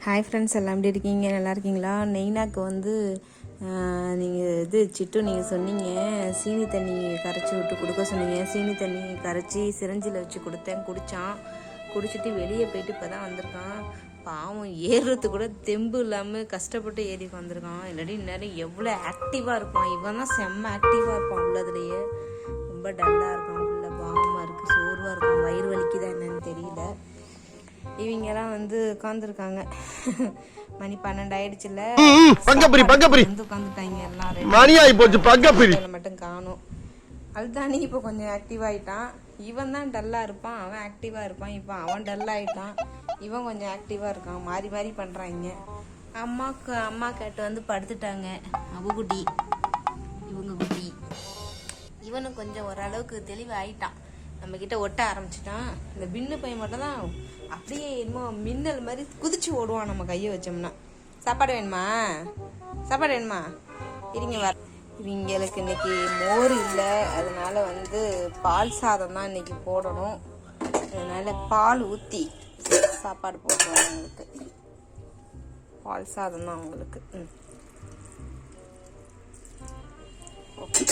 Hi friends, எல்லாம் எப்படி இருக்கீங்க? நல்லா இருக்கீங்களா? நெய்னாக்கு வந்து நீங்கள் சிட்டு நீங்கள் சொன்னீங்க சீனி தண்ணி கரைச்சி விட்டு கொடுக்க சொன்னீங்க. சீனி தண்ணி கரைச்சி சிரஞ்சில் வச்சு கொடுத்தேன். குடிச்சிட்டு வெளியே போயிட்டு இப்போ தான் வந்திருக்கான். பாவம், ஏறுறது கூட தெம்பு இல்லாமல் கஷ்டப்பட்டு ஏறி வந்திருக்கான். இல்லாட்டி நேரம் எவ்வளோ ஆக்டிவாக இருப்பான். இவன் தான் செம்ம ஆக்டிவாக இருப்பான். உள்ளதுலேயே ரொம்ப டல்லாக இருக்கான். உள்ள பாவமாக இருக்குது, சோர்வாக இருக்கான். வயிறு வலிக்குதா என்னன்னு தெரியல. இவங்கெல்லாம் வந்து உட்காந்துருக்காங்க. மணி 12 ஆயிடுச்சுல, வந்து உட்காந்துட்டாங்க எல்லாரும். மட்டும் காணும். அதுதானே இப்போ கொஞ்சம் ஆக்டிவ் ஆயிட்டான். இவன் தான் டல்லா இருப்பான், அவன் ஆக்டிவா இருப்பான். இப்போ அவன் டல்லா ஆயிட்டான், இவன் கொஞ்சம் ஆக்டிவா இருக்கான். மாறி மாறி பண்றாங்க. அம்மா கேட்டு வந்து படுத்துட்டாங்க. குட்டி, இவங்க குட்டி. இவனும் கொஞ்சம் ஓரளவுக்கு தெளிவாயிட்டான். நம்ம கிட்ட ஒட்ட ஆரம்பிச்சிட்டான். இந்த பின்னு பையன் மட்டும் தான் அப்படியே என்னமோ மின்னல் மாதிரி குதிச்சு ஓடுவான் நம்ம கையை வச்சோம்னா. சாப்பாடு வேணுமா? சாப்பாடு வேணுமா? இருங்க வர. இவங்களுக்கு இன்னைக்கு மோர் இல்லை, அதனால வந்து பால் சாதம் தான் இன்னைக்கு போடணும். அதனால பால் ஊற்றி சாப்பாடு போடுறோம். அவங்களுக்கு பால் சாதம் தான் அவங்களுக்கு. ஓகே,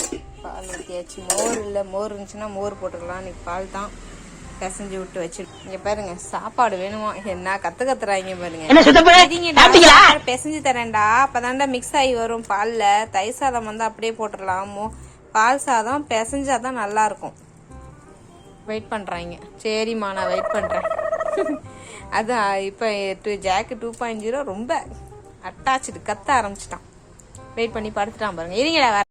பால் ஊற்றியாச்சு. மோர் இல்லை, மோர் இருந்துச்சுன்னா மோர் போட்டுக்கலாம். இன்னைக்கு பால் தான் பிசைஞ்சு விட்டு வச்சு. இங்க பாருங்க, சாப்பாடு வேணுமா? என்ன கத்துறாங்க பாருங்க. பிசைஞ்சு தரேன்டா, அப்பதான்டா மிக்ஸ் ஆகி வரும் பால்ல. தயிர் சாதம் வந்து அப்படியே போட்டுடலாம். பால் சாதம் பிசைஞ்சாதான் நல்லா இருக்கும். வெயிட் பண்றாங்க. சரிம்மா, நான் வெயிட் பண்றேன். அதான் இப்ப ஜாக்கு 2.0 ரொம்ப அட்டாச்சு, கத்த ஆரம்பிச்சிட்டான். வெயிட் பண்ணி படுத்துட்டான் பாருங்க. இருங்கடா.